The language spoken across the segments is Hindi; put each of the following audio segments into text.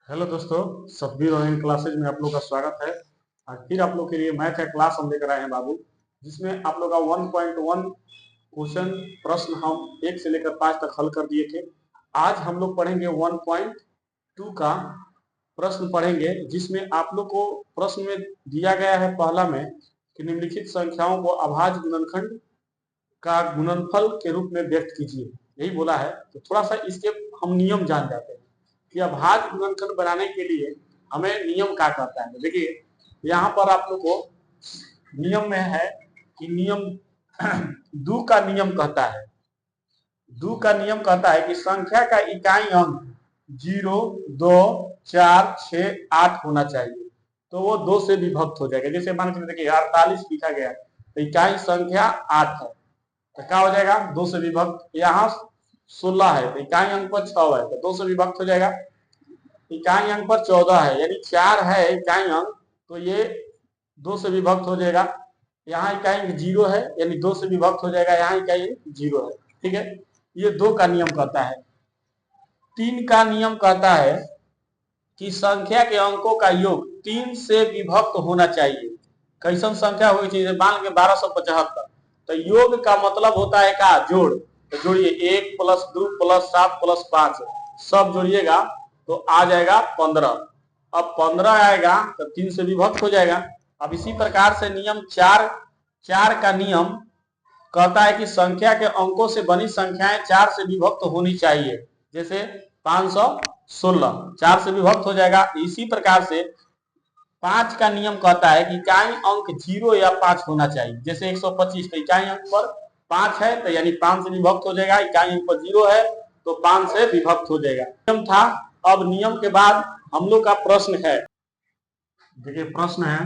हेलो दोस्तों, सतबीर ऑनलाइन क्लासेज में आप लोग का स्वागत है। आज फिर आप लोग के लिए मैथ का क्लास हम लेकर आए हैं बाबू, जिसमें आप लोग का 1.1 क्वेश्चन प्रश्न हम 1 से लेकर 5 तक हल कर दिए थे। आज हम लोग पढ़ेंगे 1.2 का प्रश्न पढ़ेंगे, जिसमें आप लोग को प्रश्न में दिया गया है पहला में कि निम्नलिखित संख्याओं को अभाज्य गुणनखंड का गुणनफल के रूप में व्यक्त कीजिए, यही बोला है। तो थोड़ा सा इसके हम नियम जान जाते हैं कि अभाज्य गुणनखंड बनाने के लिए हमें नियम क्या कहता है। देखिए यहाँ पर आप लोग को नियम में है कि नियम दो का नियम कहता है। दो का नियम कहता है कि संख्या का इकाई अंक 0, 2, 4, 6, 8 होना चाहिए, तो वो 2 से विभक्त हो जाएगा। जैसे मान के देखिए 48 लिखा गया तो इकाई संख्या 8 है, तो क्या हो जाएगा 2 से विभक्त। यहाँ 16 है तो इकाई अंक पर 6 है, तो 2 से विभक्त हो जाएगा। इकाई अंक पर 14 है यानी 4 है इकाई अंक, तो ये 2 से विभक्त हो जाएगा। यहाँ इकाई अंक 0 है यानी 2 से विभक्त हो जाएगा, यहाँ इकाई अंक 0 है। ठीक है, ये 2 का नियम कहता है। 3 का नियम कहता है कि संख्या के अंकों का योग 3 से विभक्त होना चाहिए। कैसन संख्या होगी चाहिए, मान के 1275, तो योग का मतलब होता है का जोड़। तो जोड़िए 1 + 2 + 7 + 5 सब जोड़िएगा तो आ जाएगा 15। अब 15 आएगा तो 3 से विभक्त हो जाएगा। अब इसी प्रकार से नियम 4 का नियम कहता है कि संख्या के अंकों से बनी संख्याएं 4 से विभक्त होनी चाहिए। जैसे 516 4 से विभक्त हो जाएगा। इसी प्रकार से 5 का नियम कहता है कि इकाई अंक 0 या 5 होना चाहिए। जैसे 125 तो इकाई अंक पर 5 है तो यानी 5 से विभक्त हो जाएगा। इकाई अंक पर 0 है तो 5 से विभक्त हो जाएगा। नियम था। अब नियम के बाद हम लोग का प्रश्न है। देखिए प्रश्न है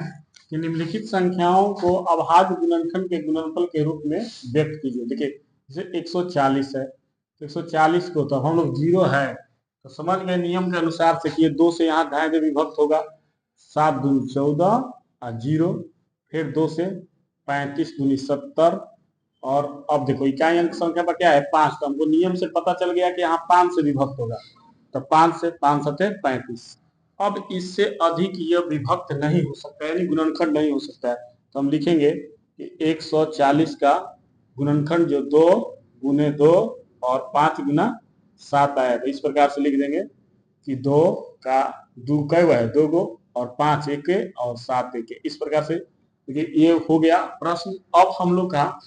कि निम्नलिखित संख्याओं को अभाज्य गुणनखंड के गुणनफल के रूप में व्यक्त कीजिए। देखिए जैसे 140 है तो 140 को तो हम लोग 0 है तो समझ गए नियम के अनुसार से कि ये 2 से यहाँ दाएं में विभक्त होगा। 7 दूनी 14 और 0, फिर 2 से 35 दूनी 70। और अब देखो इकाई अंक संख्या पर क्या है 5, तो हमको नियम से पता चल गया कि यहाँ 5 से विभक्त होगा, तो 5 से 5 सते 35। अब इससे अधिक यह विभक्त नहीं हो सकता, यानी गुणनखंड नहीं हो सकता है। तो हम लिखेंगे कि 140 का गुणनखंड जो 2 गुने 2 और 5 गुना 7 आया, तो इस प्रकार से लिख देंगे कि 2 का 2 कै है 2 गो और 5 एक और 7 एक। इस प्रकार से देखिए ये हो गया प्रश्न। अब हम लोग का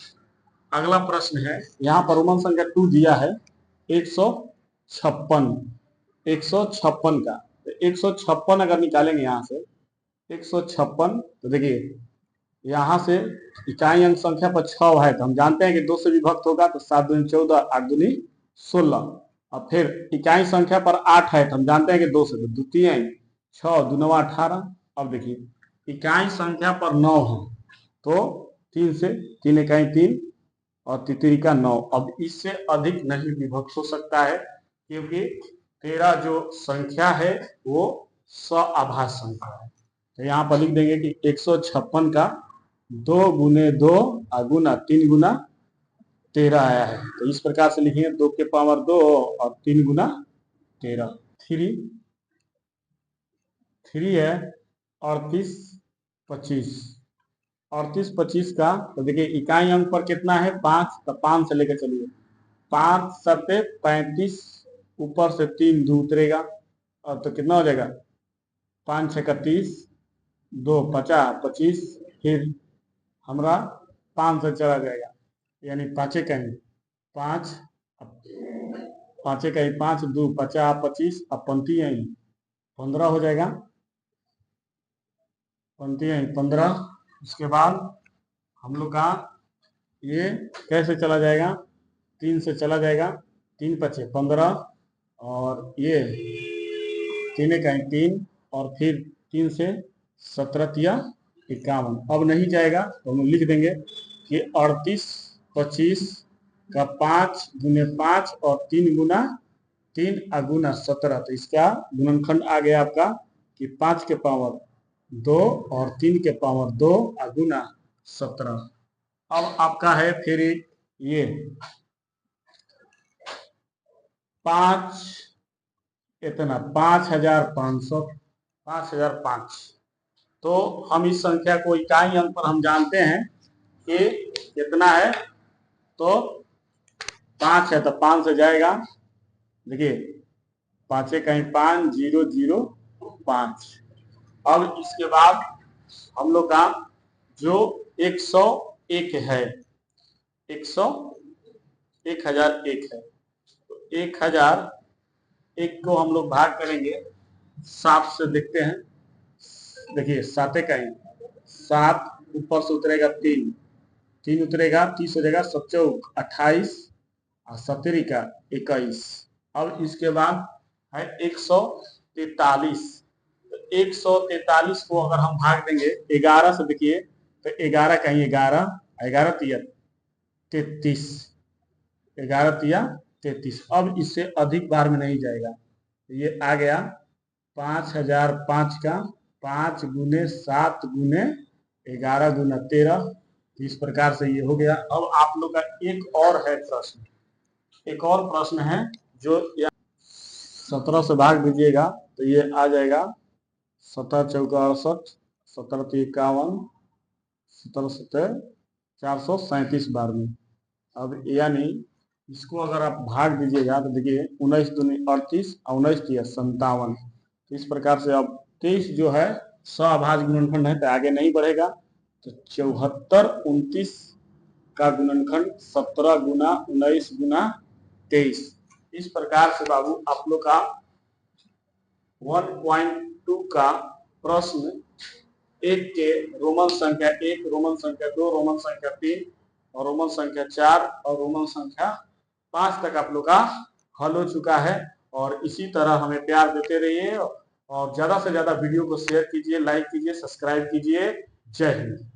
अगला प्रश्न है, यहाँ पर रोमन संख्या 2 दिया है 156 156 का। तो 156 अगर निकालेंगे यहाँ से 156, तो देखिए यहाँ से इकाई अंक संख्या पर 6 है तो हम जानते हैं कि 2 से विभक्त होगा, तो 7 दूनी 14 8 दूनी 16। और फिर इकाई संख्या पर 8 है तो हम जानते हैं कि 2 से, तो द्वितीय 6 दूनवा 18। अब देखिए इकाई संख्या पर 9 है तो 3 से 3 इकाई 3 और तितरी का 9। अब इससे अधिक नहीं विभक्त हो सकता है, क्योंकि तेरा जो संख्या है वो सअभाज्य संख्या है। तो यहाँ पर लिख देंगे कि 156 का 2 गुने 2 गुना 3 गुना 13 आया है। तो इस प्रकार से लिखेंगे 2 के पावर 2 और 3 गुना 13। 3 है 38 25। 38 25 का तो देखिए इकाई अंक पर कितना है 5, तो 5 से लेकर चलिए 5 सत्ते 35, ऊपर से 3 2 उतरेगा और तो कितना हो जाएगा 5 6 का 30, 2 50 25, फिर हमारा 5 से चला जाएगा यानी 5 कहीं 5 5 कहीं 5 2 50 25, अब पंक्ति यहीं 15 हो जाएगा। पंक्ति यहीं 15। उसके बाद हम लोग का ये कैसे चला जाएगा 3 से चला जाएगा, 3 पचे 15 और ये 3 कहीं 3 और फिर 3 से 17 या 51। अब नहीं जाएगा तो हम लिख देंगे कि 38 25 का 5 गुने 5 और 3 गुना 3 गुना 17। तो इसका गुणनखंड आ गया आपका कि 5 के पावर 2 और 3 के पावर 2 गुना 17। अब आपका है फिर ये 5 इतना 5500, 5005। तो हम इस संख्या को इकाई अंक पर हम जानते हैं कि कितना है, तो 5 है तो 5 से जाएगा, देखिए 5 कहीं 5, 0 0 5। अब इसके बाद हम लोग का जो 101 है, 1001 है, तो 1001 को हम लोग भाग करेंगे 7 से। देखते हैं, देखिए 7 कहीं 7, ऊपर से उतरेगा 3, 3 उतरेगा 30 हो जाएगा, 7 28 और 17 का 21। अब इसके बाद है 143। तो 143 को अगर हम भाग देंगे 11 से, देखिए तो 11 कहीं 11, 11 तिया 33, 11 तिया 33। अब इससे अधिक बार में नहीं जाएगा, तो ये आ गया 5005 का 5 गुने 7 गुने 11 गुना 13। इस प्रकार से ये हो गया। अब आप लोग का एक और है प्रश्न, एक और प्रश्न है जो 17 से भाग दीजिएगा तो ये आ जाएगा 17 चौका 68, 17 51, 17 17 437 बार में। अब यानी इसको अगर आप भाग दीजिएगा तो देखिए 19 दूनी 38 और 19 तिया 57। तो इस प्रकार से अब 23 जो है सभाज्य गुणनखंड है, तो आगे नहीं बढ़ेगा। तो 74 29 का गुणनखंड 17 गुना 19 गुना 23। इस प्रकार से बाबू आप लोग का 1.2 का प्रश्न 1 के रोमन संख्या 1, रोमन संख्या 2, रोमन संख्या 3 और रोमन संख्या 4 और रोमन संख्या 5 तक आप लोग का हल हो चुका है। और इसी तरह हमें प्यार देते रहिए और ज्यादा से ज्यादा वीडियो को शेयर कीजिए, लाइक कीजिए, सब्सक्राइब कीजिए। जय हिंद।